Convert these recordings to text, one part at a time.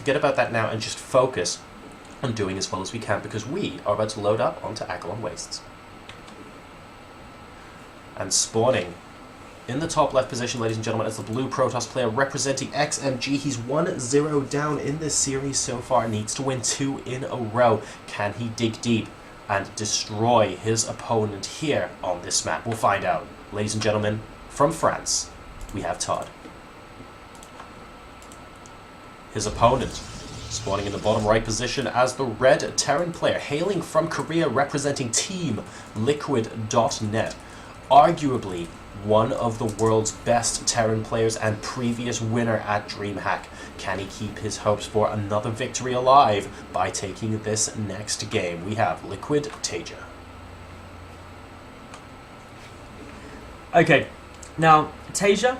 forget about that now and just focus on doing as well as we can, because we are about to load up onto Acheron Wastes. And spawning in the top left position, ladies and gentlemen, is the blue Protoss player representing XMG. He's 1-0 down in this series so far, needs to win 2 in a row. Can he dig deep and destroy his opponent here on this map? We'll find out. Ladies and gentlemen, from France, we have ToD. His opponent spawning in the bottom right position as the red Terran player, hailing from Korea, representing Team Liquid.net. Arguably one of the world's best Terran players and previous winner at DreamHack. Can he keep his hopes for another victory alive by taking this next game? We have Liquid TaeJa. Okay, now TaeJa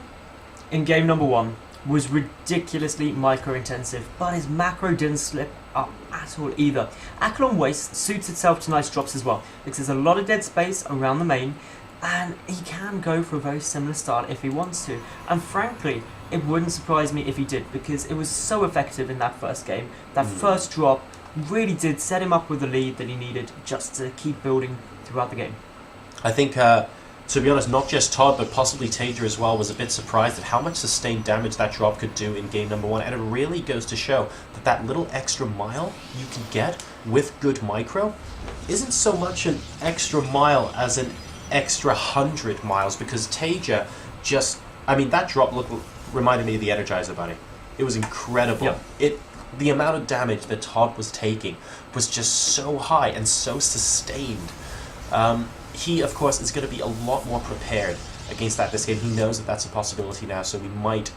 in game number 1 was ridiculously micro-intensive, but his macro didn't slip up at all either. Acheron Waste suits itself to nice drops as well, because there's a lot of dead space around the main, and he can go for a very similar start if he wants to. And frankly, it wouldn't surprise me if he did, because it was so effective in that first game. That first drop really did set him up with the lead that he needed just to keep building throughout the game. I think, to be honest, not just ToD, but possibly TaeJa as well, was a bit surprised at how much sustained damage that drop could do in game number 1. And it really goes to show that that little extra mile you can get with good micro isn't so much an extra mile as an extra 100 miles, because TaeJa just, I mean, that drop reminded me of the Energizer Bunny. It was incredible. Yep. The amount of damage that ToD was taking was just so high and so sustained. He, of course, is going to be a lot more prepared against that this game. He knows that that's a possibility now, so we might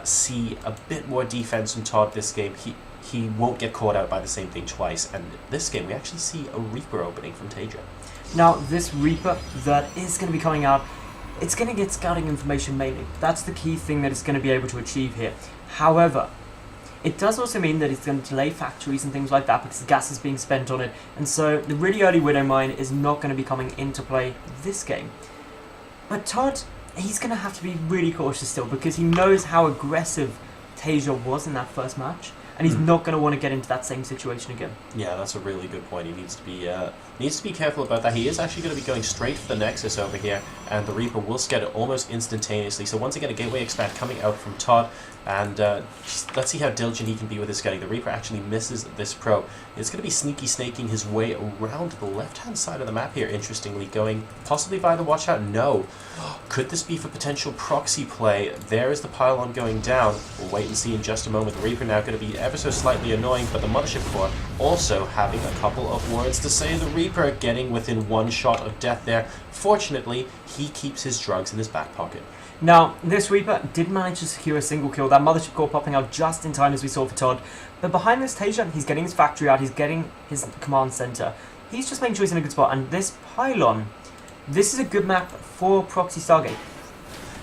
see a bit more defense from ToD this game. He won't get caught out by the same thing twice, and this game we actually see a Reaper opening from TaeJa. Now, this Reaper that is going to be coming out, it's going to get scouting information mainly. That's the key thing that it's going to be able to achieve here. However, it does also mean that it's going to delay factories and things like that, because the gas is being spent on it, and so the really early Widow Mine is not going to be coming into play this game. But ToD, he's going to have to be really cautious still, because he knows how aggressive TaeJa was in that first match, and he's not going to want to get into that same situation again. Yeah, that's a really good point. He needs to be careful about that. He is actually going to be going straight for the Nexus over here, and the Reaper will scout it almost instantaneously. So once again, a Gateway Expand coming out from ToD, and let's see how diligent he can be with his scouting. The Reaper actually misses this probe. It's going to be sneaky snaking his way around the left-hand side of the map here, interestingly, going possibly via the Watchtower. No. Could this be for potential proxy play? There is the pylon going down. We'll wait and see in just a moment. The Reaper now going to be ever so slightly annoying, but the Mothership Core also having a couple of words to say. The Reaper getting within one shot of death there. Fortunately, he keeps his drugs in his back pocket. Now, this Reaper did manage to secure a single kill, that Mothership Core popping out just in time as we saw for ToD. But behind this TaeJa, he's getting his factory out, he's getting his command center. He's just making sure he's in a good spot, and this pylon, this is a good map for Proxy Stargate.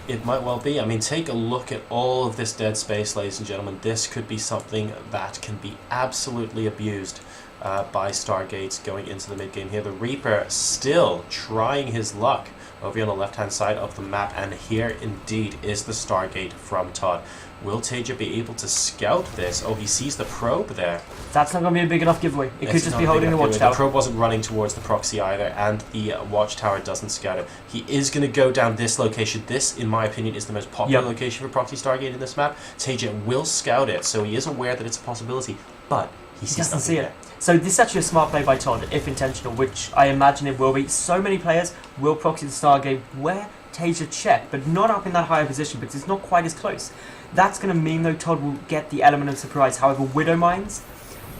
It might well be. I mean, take a look at all of this dead space, ladies and gentlemen. This could be something that can be absolutely abused by Stargates going into the mid-game here. The Reaper still trying his luck over here on the left-hand side of the map, and here indeed is the Stargate from ToD. Will TaeJa be able to scout this? Oh, he sees the probe there. That's not going to be a big enough giveaway. It could just be holding the Watchtower. The probe wasn't running towards the proxy either, and the Watchtower doesn't scout it. He is going to go down this location. This, in my opinion, is the most popular location for Proxy Stargate in this map. TaeJa will scout it, so he is aware that it's a possibility, but he doesn't see it. So this is actually a smart play by ToD, if intentional, which I imagine it will be. So many players will proxy the Stargate where TaeJa check, but not up in that higher position, because it's not quite as close. That's going to mean, though, ToD will get the element of surprise. However, Widow Mines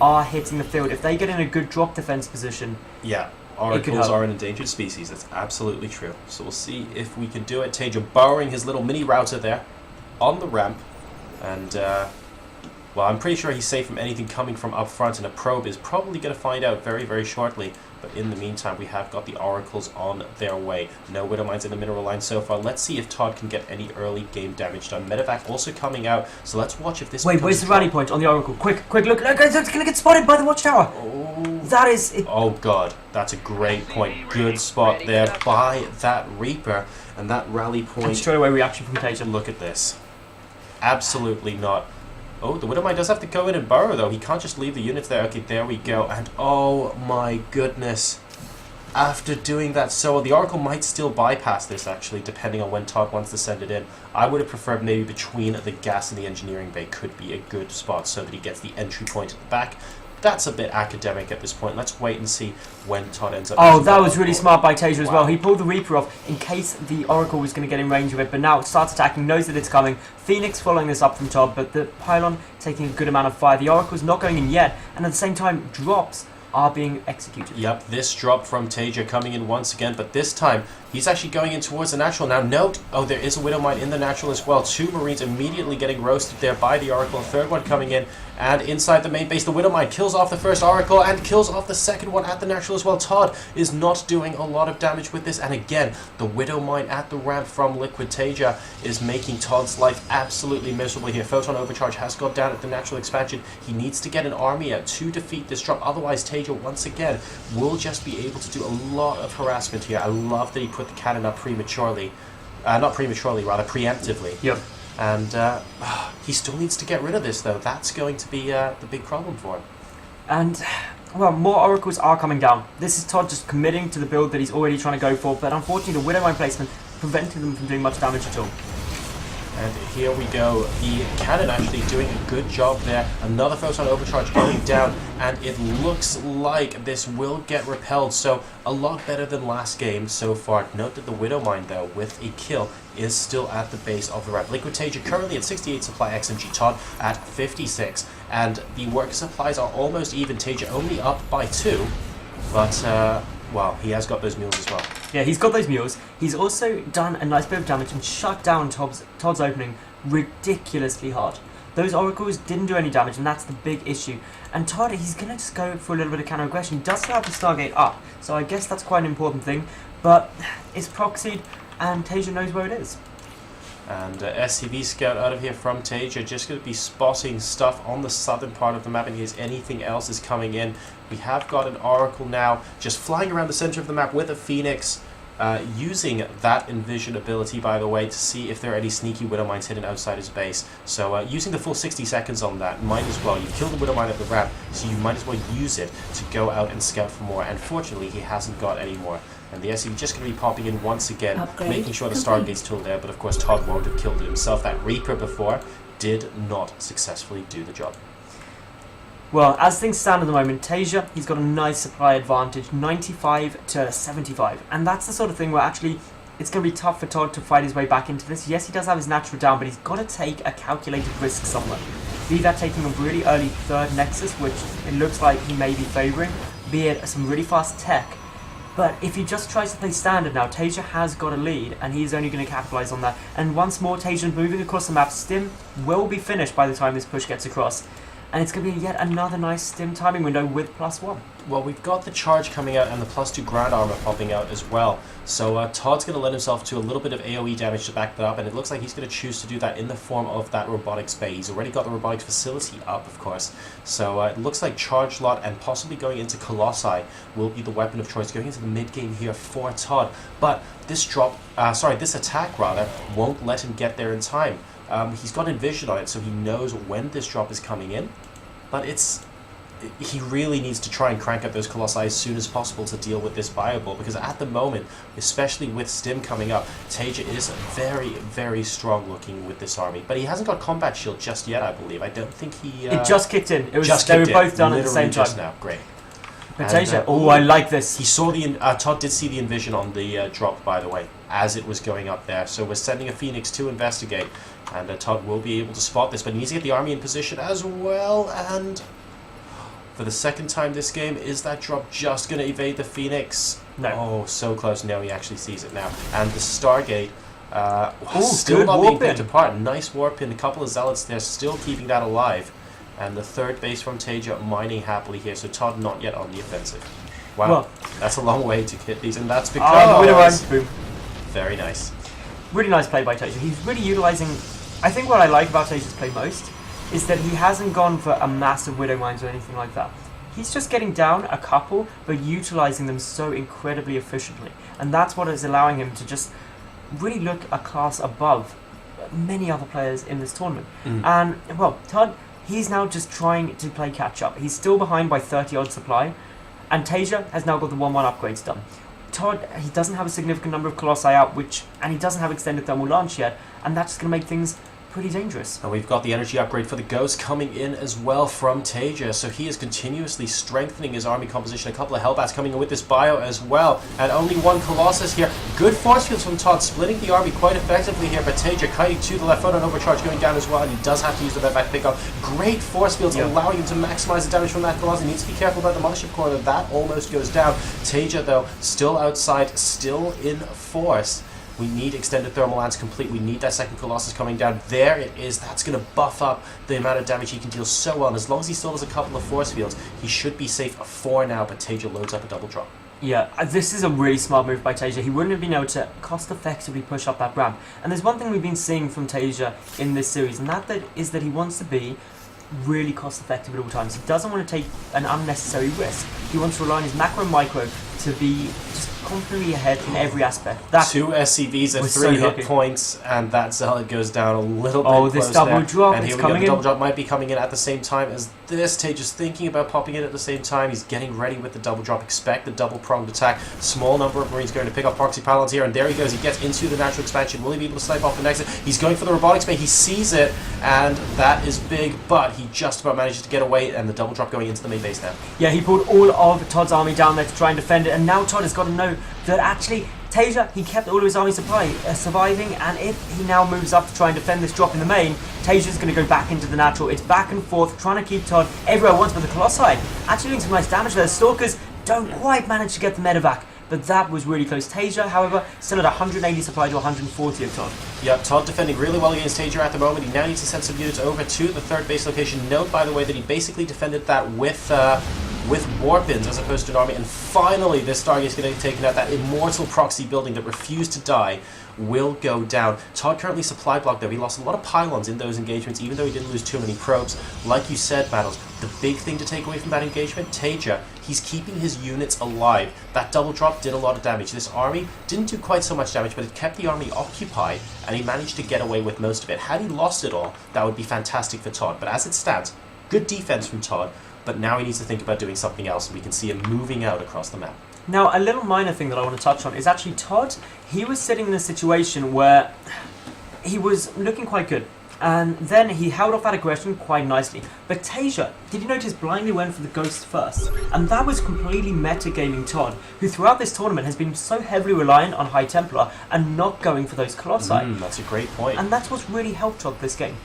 are hitting the field. If they get in a good drop defense position, yeah, oracles are an endangered species. That's absolutely true. So we'll see if we can do it. TaeJa borrowing his little mini router there on the ramp, and well, I'm pretty sure he's safe from anything coming from up front, and a probe is probably going to find out very, very shortly. But in the meantime, we have got the oracles on their way. No Widow Mines in the mineral line so far. Let's see if ToD can get any early game damage done. Medevac also coming out, so let's watch if this. Wait, where's the rally point on the oracle? Quick, look! It's going to get spotted by the Watchtower. Oh, that is it. Oh god, that's a great point. Good spot there by that Reaper, and that rally point. And straight away reaction from TaeJa. Look at this. Absolutely not. Oh, the Widowmine does have to go in and burrow, though. He can't just leave the units there. Okay, there we go. And oh my goodness. After doing that, so the Oracle might still bypass this, actually, depending on when ToD wants to send it in. I would have preferred maybe between the gas and the engineering bay could be a good spot so that he gets the entry point at the back. That's a bit academic at this point. Let's wait and see when ToD ends up. Oh, that was really smart by TaeJa as well. He pulled the Reaper off in case the Oracle was going to get in range of it, but now it starts attacking, knows that it's coming. Phoenix following this up from ToD, but the Pylon taking a good amount of fire. The Oracle's not going in yet, and at the same time, drops are being executed. Yep, this drop from TaeJa coming in once again, but this time he's actually going in towards the natural. Now note, oh, there is a Widowmine in the natural as well. 2 Marines immediately getting roasted there by the Oracle. A third one coming in, and inside the main base, the Widowmine kills off the first Oracle and kills off the second one at the natural as well. ToD is not doing a lot of damage with this, and again, the Widowmine at the ramp from Liquid TaeJa is making ToD's life absolutely miserable here. Photon Overcharge has gone down at the natural expansion. He needs to get an army out to defeat this drop, otherwise TaeJa once again will just be able to do a lot of harassment here. I love that he put the cannon up prematurely. Not prematurely, rather preemptively. Yep. And he still needs to get rid of this, though. That's going to be the big problem for him. And, well, more Oracles are coming down. This is ToD just committing to the build that he's already trying to go for, but unfortunately the Widowmine placement prevented them from doing much damage at all. And here we go. The cannon actually doing a good job there. Another Photon Overcharge going down, and it looks like this will get repelled. So a lot better than last game so far. Note that the Widowmine, though, with a kill, is still at the base of the ramp. Liquid TaeJa currently at 68 supply XMG, ToD at 56. And the work supplies are almost even. TaeJa only up by 2. But, well, he has got those mules as well. Yeah, he's got those mules. He's also done a nice bit of damage and shut down ToD's opening ridiculously hard. Those Oracles didn't do any damage, and that's the big issue. And ToD, he's going to just go for a little bit of counter aggression. He does still have the Stargate up, so I guess that's quite an important thing. But it's proxied, and TaeJa knows where it is. And SCV scout out of here from TaeJa, just going to be spotting stuff on the southern part of the map in case anything else is coming in. We have got an Oracle now just flying around the center of the map with a Phoenix, using that Envision ability, by the way, to see if there are any sneaky Widowmines hidden outside his base. So using the full 60 seconds on that, might as well. You killed the Widowmine at the ramp, so you might as well use it to go out and scout for more. And fortunately, he hasn't got any more. And the SCV just going to be popping in once again, making sure the Stargate's still there, but of course ToD won't have killed it himself. That Reaper before did not successfully do the job. Well, as things stand at the moment, TaeJa, he's got a nice supply advantage, 95 to 75. And that's the sort of thing where actually it's going to be tough for ToD to fight his way back into this. Yes, he does have his natural down, but he's got to take a calculated risk somewhere. Be that taking a really early third Nexus, which it looks like he may be favouring, be it some really fast tech. But if he just tries to play standard now, TaeJa has got a lead, and he's only going to capitalise on that. And once more, TaeJa moving across the map. Stim will be finished by the time this push gets across. And it's going to be yet another nice Stim timing window with +1. Well, we've got the charge coming out and the +2 ground armor popping out as well. So ToD's going to let himself to a little bit of AoE damage to back that up, and it looks like he's going to choose to do that in the form of that robotics bay. He's already got the robotics facility up, of course. So it looks like charge lot and possibly going into Colossi will be the weapon of choice going into the mid game here for ToD. But this this attack rather won't let him get there in time. He's got Envision on it, so he knows when this drop is coming in, but he really needs to try and crank up those Colossi as soon as possible to deal with this Bioball, because at the moment, especially with Stim coming up, TaeJa is very, very strong looking with this army, but he hasn't got Combat Shield just yet, I believe. I don't think he... it just kicked in. It was, they were both done at the same time. Just now. Great. But TaeJa, oh, I like this. He saw the... ToD did see the Envision on the drop, by the way, as it was going up there. So we're sending a Phoenix to investigate, and ToD will be able to spot this, but he needs to get the army in position as well, and... for the second time this game, is that drop just going to evade the Phoenix? No. Oh, so close. No, he actually sees it now. And the Stargate, Ooh, still good not being warp-in. picked apart. Nice warp in. A couple of Zealots there, still keeping that alive. And the third base from TaeJa mining happily here, so ToD not yet on the offensive. Wow, Well, that's a long way to hit these, and that's oh, because... boom. Very nice. Really nice play by TaeJa. He's really utilising... I think what I like about TaeJa's play most is that he hasn't gone for a massive Widowmines or anything like that. He's just getting down a couple, but utilising them so incredibly efficiently. And that's what is allowing him to just really look a class above many other players in this tournament. And, well, ToD he's now just trying to play catch up. He's still behind by 30 odd supply, and TaeJa has now got the 1-1 upgrades done. ToD, he doesn't have a significant number of Colossi out, and he doesn't have extended thermal launch yet, and that's going to make things pretty dangerous. And we've got the energy upgrade for the Ghost coming in as well from TaeJa, so he is continuously strengthening his army composition. A couple of Hellbats coming in with this bio as well, and only one Colossus here. Good force fields from ToD, splitting the army quite effectively here, but TaeJa kiting to the left front and overcharge going down as well, and he does have to use the back pickup. Great force fields allowing him to maximize the damage from that Colossus. He needs to be careful about the Mothership Corner. That almost goes down. TaeJa, though, still outside, still in force. We need extended thermal lance complete. We need that second Colossus coming down. There it is. That's going to buff up the amount of damage he can deal so well. And as long as he still has a couple of force fields, he should be safe for now. But TaeJa loads up a double drop. Yeah, this is a really smart move by TaeJa. He wouldn't have been able to cost-effectively push up that ramp. And there's one thing we've been seeing from TaeJa in this series, and that is that he wants to be really cost-effective at all times. He doesn't want to take an unnecessary risk. He wants to rely on his macro and micro to be just confidently ahead in every aspect. That 2 SCVs at 3 so hit lucky. Points, and that Zealot goes down a little bit. Oh, this double drop, and it's here we go. coming The in. double drop might be coming in at the same time as this. TaeJa's thinking about popping in at the same time. He's getting ready with the double drop. Expect the double pronged attack. Small number of Marines going to pick up proxy pylons here, and there he goes. He gets into the natural expansion. Will he be able to snipe off the next? He's going for the robotics bay. He sees it, and that is big, but he just about manages to get away, and the double drop going into the main base now. Yeah, he pulled all of ToD's army down there to try and defend it, and now ToD has got to know that actually TaeJa, he kept all of his army supply surviving, and if he now moves up to try and defend this drop in the main, TaeJa's going to go back into the natural. It's back and forth, trying to keep ToD everywhere at once, but the Colossi actually doing some nice damage there. The Stalkers don't quite manage to get the medevac, but that was really close. TaeJa, however, still at 180 supply to 140 of ToD. Yep, ToD defending really well against TaeJa at the moment. He now needs to send some units over to the third base location. Note, by the way, that he basically defended that with Warpins as opposed to an army, and finally this Stargate's going to get taken out. That immortal proxy building that refused to die will go down. ToD currently supply blocked though. He lost a lot of pylons in those engagements, even though he didn't lose too many probes. Like you said, Battles, the big thing to take away from that engagement, TaeJa, he's keeping his units alive. That double drop did a lot of damage. This army didn't do quite so much damage, but it kept the army occupied, and he managed to get away with most of it. Had he lost it all, that would be fantastic for ToD. But as it stands, good defense from ToD, but now he needs to think about doing something else, and we can see him moving out across the map. Now, a little minor thing that I want to touch on is actually ToD, he was sitting in a situation where he was looking quite good, and then he held off that aggression quite nicely. But TaeJa, did you notice, blindly went for the Ghost first? And that was completely metagaming ToD, who throughout this tournament has been so heavily reliant on High Templar and not going for those Colossi. That's a great point. And that's what's really helped ToD this game.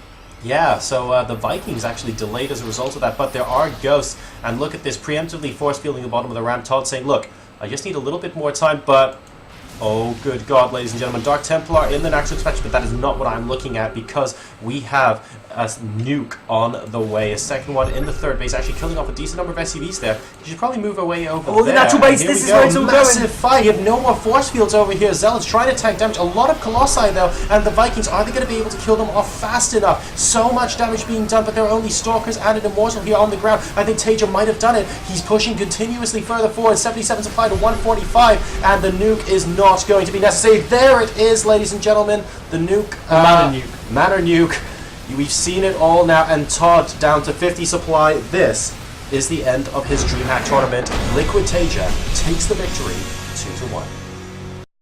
Yeah, so the Vikings actually delayed as a result of that, but there are Ghosts, and look at this, preemptively force fielding the bottom of the ramp. ToD saying, look, I just need a little bit more time, but oh good god, ladies and gentlemen, Dark Templar in the natural expansion, but that is not what I'm looking at, because we have a nuke on the way. A second one in the third base, actually killing off a decent number of SCVs there. You should probably move away over there. Oh, the natural base, this is where it's all going. Massive fight. You have no more force fields over here. Zealots trying to tank damage. A lot of Colossi though, and the Vikings, are they going to be able to kill them off fast enough? So much damage being done, but there are only Stalkers and an Immortal here on the ground. I think TaeJa might have done it. He's pushing continuously further forward. 77 supply to 145, and the nuke is not going to be necessary. There it is, ladies and gentlemen. The nuke. Manor nuke. We've seen it all now, and ToD down to 50 supply. This is the end of his DreamHack tournament. Liquid TaeJa takes the victory 2-1.